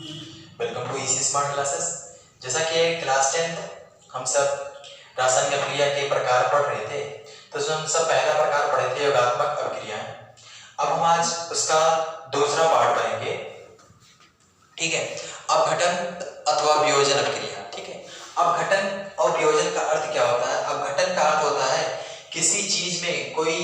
Welcome to EC smart classes. जैसा कि class 10 हम सब रासायनिक अभिक्रिया के प्रकार पढ़ रहे थे, तो जो हम सब पहला प्रकार पढ़े थे योगात्मक अभिक्रियाएं। अब हम आज उसका दूसरा पार्ट पढ़ेंगे। ठीक है, अपघटन अथवा वियोजन अभिक्रिया। ठीक है, अपघटन और वियोजन का अर्थ क्या होता है? अपघटन का अर्थ होता है किसी चीज में कोई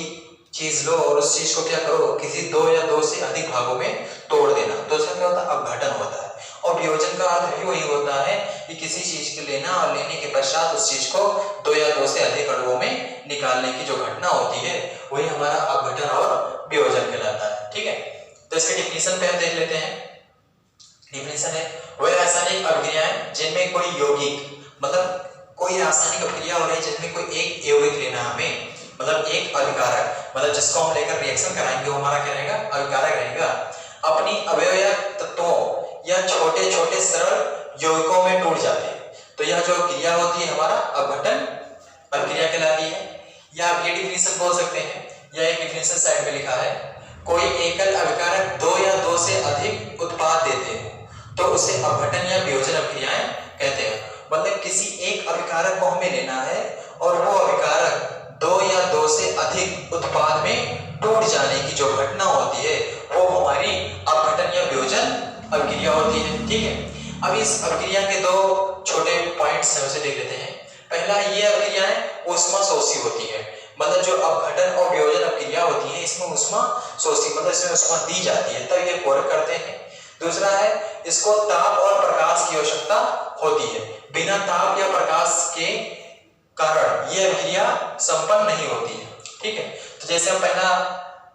चीज लो और उस चीज को क्या करो, किसी दो या दो से अधिक भागों में तोड़ देना, तो उसका क्या होता है? अपघटन होता है। और वियोजन का अर्थ भी वही होता है कि किसी चीज को लेना और लेने के पश्चात उस चीज को दो या दो से अधिक अणुओं में निकालने की जो घटना होती है वही हमारा अपघटन और वियोजन कहलाता है। ठीक है, तो इसके डिफिनीशन पे हम देख लेते हैं। डिफिनीशन है वह रासायनिक अभिक्रियाएं जिनमें कोई यौगिक, मतलब कोई रासायनिक अभिक्रिया हो रही है जिनमें कोई एक यौगिक लेना हमें, मतलब एक अभिकारक, मतलब जिसको हम लेकर रिएक्शन कराएंगे वो हमारा क्या रहेगा? अभिकारक रहेगा। अपनी अवयव तत्वों या छोटे छोटे सरल यौगिकों में टूट जाते हैं, तो यह जो क्रिया होती है हमारा अपघटन अभिक्रिया कहलाती है। या आप ये डिफिनीशन बोल सकते हैं, या एक डिफिनीशन साइड में लिखा है, कोई एकल अभिकारक दो या दो से अधिक उत्पाद देते हैं तो उसे अपघटन या वियोजन अभिक्रियाएं कहते हैं। मतलब किसी एक अभिकारक को हमें लेना है और वो अभिकारक दो या दो से अधिक उत्पाद में टूट जाने की जो घटना होती है वो हमारी अपघटन या वियोजन अभिक्रिया होती है। ठीक है, अब इस अभिक्रिया के दो छोटे पॉइंट्स हैं, उसे देख लेते हैं। पहला, ये अभिक्रियाएं ऊष्मा शोषी होती है, मतलब जो अपघटन और वियोजन अभिक्रिया होती है इसमें ऊष्मा शोषी, मतलब इसमें ऊष्मा दी जाती है तब ये पूरक करते हैं। दूसरा है, इसको ताप और प्रकाश की आवश्यकता होती है, बिना ताप या प्रकाश के कारण यह अभिक्रिया संपन्न नहीं होती है। ठीक है, तो जैसे हम पहला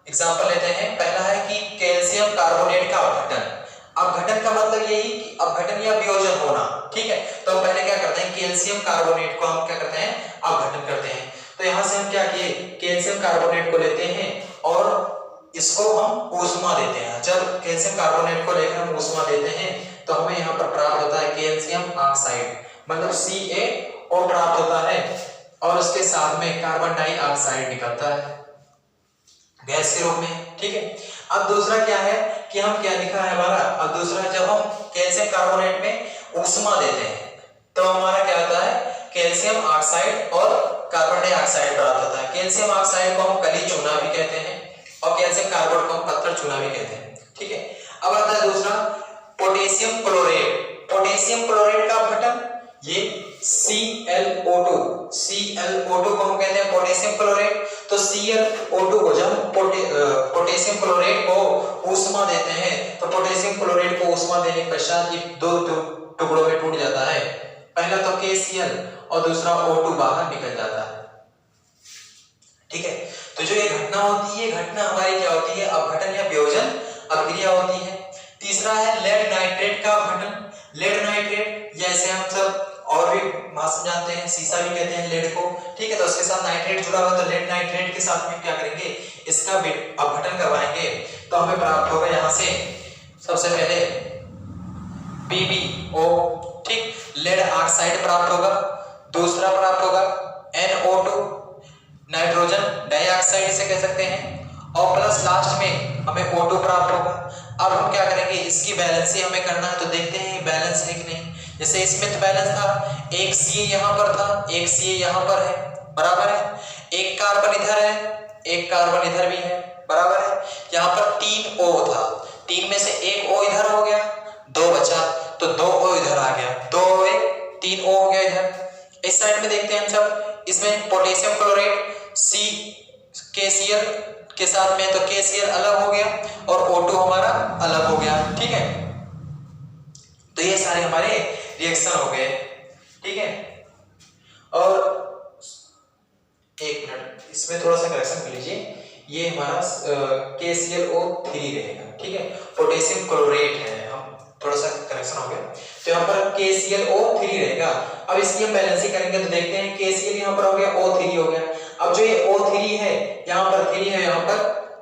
एग्जांपल लेते हैं। पहला है कि कैल्शियम कार्बोनेट का अपघटन। अपघटन का मतलब यही कि अपघटन या वियोजन होना। ठीक है, तो हम पहले क्या करते हैं, कैल्शियम कार्बोनेट को हम क्या करते हैं? अपघटन करते हैं। तो यहां से हम क्या किए, कैल्शियम कार्बोनेट को लेते हैं और इसको हम ऊष्मा देते हैं। जब कैल्शियम कार्बोनेट को लेकर हम ऊष्मा देते हैं तो हमें यहाँ पर प्राप्त होता है कैल्शियम ऑक्साइड, मतलब CaO प्राप्त होता है और उसके साथ में कार्बन डाइऑक्साइड निकलता है गैस के रूप में। ठीक है, अब दूसरा क्या है कि हम क्या लिखा है हमारा, अब दूसरा जब हम कैल्शियम कार्बोनेट में ऊष्मा देते हैं तो हमारा क्या होता है, कैल्शियम ऑक्साइड और कार्बन डाइऑक्साइड प्राप्त होता है। कैल्शियम ऑक्साइड को हम कली चूना भी कहते हैं और कैल्शियम कार्बोनेट को हम पत्थर चूना भी कहते हैं। ठीक है, अब आता है दूसरा, पोटेशियम क्लोरेट। पोटेशियम क्लोरेट का अपघटन, ये ClO2 को हम कहते हैं पोटेशियम क्लोरेट। तो ClO2 को जब पोटेशियम क्लोरेट को ऊष्मा देते हैं तो पोटेशियम क्लोरेट को ऊष्मा देने के पश्चात ये दो टुकड़ों में टूट जाता है। पहला तो KCl और दूसरा O2 बाहर निकल जाता है। ठीक है, तो जो ये घटना होती है, ये घटना हमारी क्या होती है? अपघटन या वियोजन अभिक्रिया होती है। तीसरा है लेड नाइट्रेट का अपघटन। लेड नाइट्रेट, जैसे हम सब और भी मासूम जानते हैं, सीसा भी कहते हैं लेड को। ठीक है, तो उसके साथ नाइट्रेट जुड़ा हुआ, तो लेड नाइट्रेट के साथ में क्या करेंगे, इसका अपघटन करवाएंगे तो हमें प्राप्त होगा यहाँ से सबसे पहले PbO। ठीक, लेड ऑक्साइड प्राप्त होगा। दूसरा प्राप्त होगा NO2, नाइट्रोजन डाइऑक्साइड इसे कह सकते हैं, और प्लस लास्ट में हमें O2 प्राप्त होगा। अब हम क्या करेंगे, इसकी बैलेंस हमें करना है, तो देखते हैं बैलेंस है कि नहीं। जैसे इसमें तो बैलेंस था, एक Ca यहाँ पर था, एक Ca यहाँ पर है, बराबर है। एक कार्बन इधर है, एक कार्बन इधर भी है, बराबर है। यहाँ पर 3 O था, 3 में से एक O इधर हो गया, 2 बचा, तो 2 O इधर आ गया, 2 O 3 O हो गया इधर। इस साइड में देखते हैं हम सब, इसमें पोटेशियम क्लोरेट KCl के साथ में, तो KCl अलग हो गया और O2 हमारा अलग हो गया। ठीक है, तो ये सारे हमारे रिएक्शन हो गए। ठीक है, और एक मिनट, इसमें थोड़ा सा करेक्शन कर लीजिए, ये हमारा KClO3 रहेगा। ठीक है, पोटेशियम क्लोरेट है, हम थोड़ा सा करेक्शन हो गया, तो यहाँ पर KClO3 रहेगा। अब इसकी हम बैलेंसिंग करेंगे तो देखते हैं KCl यहाँ पर हो गया, O3 हो गया। अब जो ये O3 है, यहाँ पर 3 है, यहाँ पर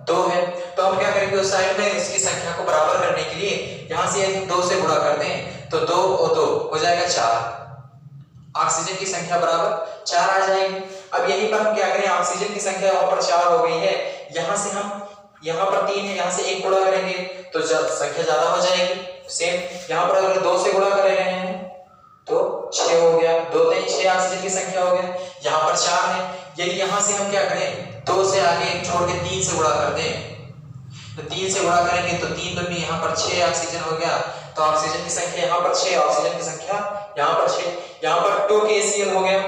2 है, तो हम क्या करेंगे, उस साइड में इसकी संख्या को बराबर करने के लिए यहाँ से 2 से गुणा कर दें तो 2 और 2 हो जाएगा 4। ऑक्सीजन की संख्या बराबर 4 आ जाएगी। अब यहीं पर हम क्या करें, ऑक्सीजन की संख्या वहां पर 4 हो गई है, यहाँ से हम यहाँ पर 3 है, यहाँ से 1 गुणा करेंगे तो संख्या ज्यादा हो जाएगी, सेम यहाँ पर अगर 2 से गुणा कर रहे हैं तो 6 हो गया, 2 3 6 ऑक्सीजन की संख्या हो गया। यहाँ पर 4 है, यदि यहाँ से हम क्या करें 2 से आगे छोड़ के 3 से गुणा कर दें तो 3 से गुणा करेंगे तो 3 दूनी यहाँ पर 6 ऑक्सीजन हो गया। तो ऑक्सीजन की संख्या यहाँ पर 6, ऑक्सीजन की संख्या यहाँ पर 6, यहाँ पर 2 KCl हो गया,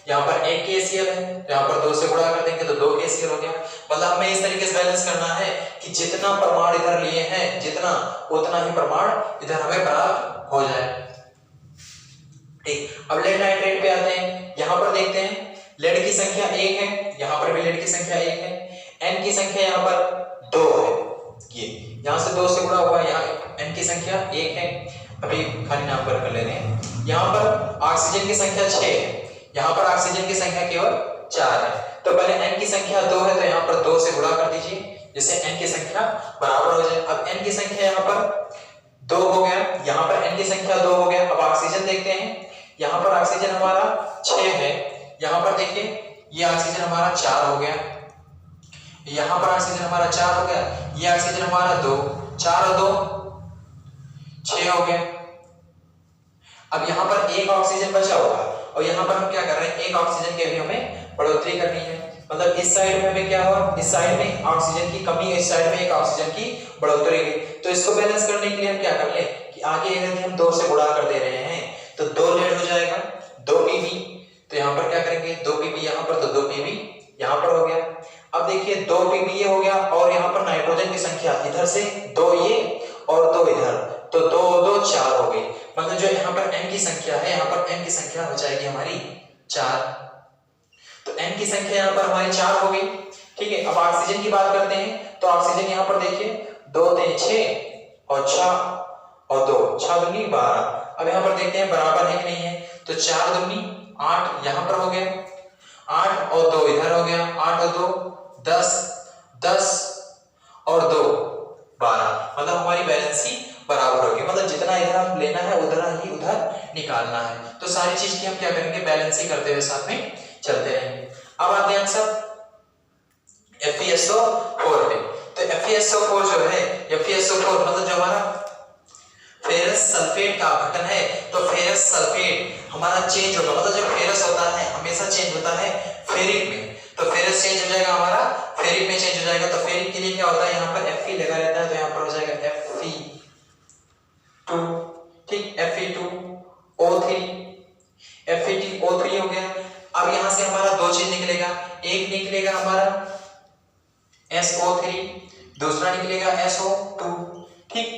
यहाँ पर 1 KCl है, यहाँ पर 2 से गुणा कर देंगे तो 2 KCl हो गया। मतलब हमें इस तरीके से बैलेंस करना है कि जितना परमाणु इधर लिए हैं जितना उतना ही परमाणु इधर हमें प्राप्त हो जाए। ठीक, अब लेड नाइट्रेट पे आते हैं। यहाँ पर देखते हैं लेड की संख्या 1 है, यहाँ पर भी लेड की संख्या 1 है, एन की संख्या यहाँ पर 2 है, ये यहाँ से 2 से गुणा हुआ, यहाँ एन की संख्या 1 है, अभी खाली नाम पर कर ले रहे हैं। यहाँ पर ऑक्सीजन की संख्या 6 है, यहाँ पर ऑक्सीजन की संख्या केवल 4 है। तो पहले एन की संख्या 2 है तो यहाँ पर 2 से गुणा कर दीजिए जिससे एन की संख्या बराबर हो जाए। अब एन की संख्या यहाँ पर 2 हो गया, यहाँ पर एन की संख्या 2 हो गया। अब ऑक्सीजन देखते हैं, यहाँ पर ऑक्सीजन हमारा 6 है, यहाँ पर देखिए ये ऑक्सीजन हमारा 4 हो गया, यहाँ पर ऑक्सीजन हमारा 4 हो गया, ये ऑक्सीजन हमारा 2, 4 और 2 6 हो गया। अब यहाँ पर एक ऑक्सीजन बचा होगा और यहाँ पर हम क्या कर रहे हैं एक ऑक्सीजन के भी हमें बढ़ोतरी करनी है। मतलब इस साइड में हमें क्या हुआ, इस साइड में ऑक्सीजन की कमी, इस साइड में एक ऑक्सीजन की बढ़ोतरी हुई। तो इसको बैलेंस करने के लिए हम क्या कर ले कि आगे यदि हम 2 से गुणा कर दे रहे हैं तो 2 लेड हो जाएगा, 2 Pb, तो यहाँ पर क्या करेंगे 2 Pb यहाँ पर तो 2 Pb यहाँ पर हो गया। अब देखिए 2 Pb ये हो गया और यहाँ पर नाइट्रोजन की संख्या इधर से 2 ये और 2 इधर, तो 2 2 4 हो गई। मतलब जो यहाँ पर n की संख्या है, यहाँ पर n की संख्या हो जाएगी हमारी 4, तो n की संख्या यहाँ पर हमारी 4 हो गई। ठीक है, अब ऑक्सीजन की बात करते हैं तो ऑक्सीजन यहाँ पर देखिए 2 3 6 और 6 और 2 6 दूनी 12। अब यहाँ पर देखते हैं बराबर है कि नहीं है, तो 4 दूनी 8 यहाँ पर हो गया, 8 और 2 इधर हो गया, 8 और 2 10, 10 और 2 12। मतलब हमारी बैलेंस ही बराबर होगी। मतलब जितना इधर हम लेना है उतना ही उधर निकालना है। तो सारी चीज की हम क्या करेंगे बैलेंस ही करते हुए साथ में चलते रहेंगे। अब आते हैं आंसर FeSO4 पे। तो FeSO4 जो है, FeSO4 मतलब जो हमारा फेरस सल्फेट का अपघटन है, तो फेरस सल्फेट हमारा चेंज होगा। मतलब जो फेरस होता है हमेशा चेंज होता है फेरिक में, तो फेरस चेंज हो जाएगा हमारा फेरिक में चेंज हो जाएगा। तो फेरिक के लिए क्या होता है यहाँ पर Fe लगा रहता है, तो यहाँ पर हो जाएगा Fe2, ठीक, Fe2O3, FeTO3 हो गया। अब यहाँ से हमारा 2 चीज निकलेगा, एक निकलेगा हमारा SO3, दूसरा निकलेगा SO2, ठीक।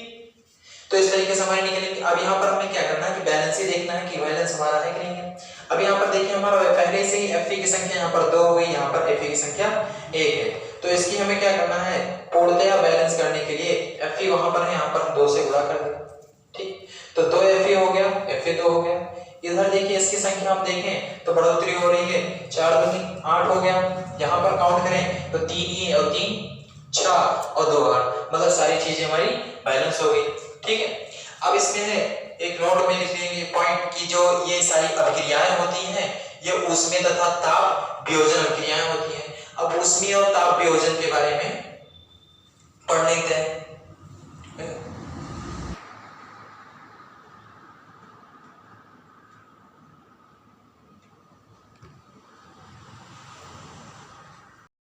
तो इस तरीके से हमारे निकलेंगे। अब यहाँ पर हमें क्या करना है कि बैलेंस ही देखना है कि बैलेंस हमारा है कि नहीं है। अब यहाँ पर देखिए हमारा पहले से ही Fe की संख्या यहाँ पर 2 हो गई, यहाँ पर Fe की संख्या 1 है, तो इसकी हमें क्या करना है पूर्णतया बैलेंस करने के लिए Fe वहां पर है, यहाँ पर हम 2 से गुणा कर दें, ठीक। तो 2 Fe हो गया, Fe2 हो गया। इधर देखिए इसकी संख्या हम देखें तो बढ़ोतरी हो रही है, 4 दूनी 8 हो गया, यहाँ पर काउंट करें तो 3 ये और 3 6 और 2 8, मतलब सारी चीजें हमारी बैलेंस हो गई, ठीक है। अब इसमें है एक नोट में लिख लेंगे पॉइंट की जो ये सारी अभिक्रियाएं होती हैं ये ऊष्मीय तथा ताप वियोजन अभिक्रियाएं होती हैं। अब ऊष्मीय और ताप वियोजन के बारे में पढ़ लेते हैं।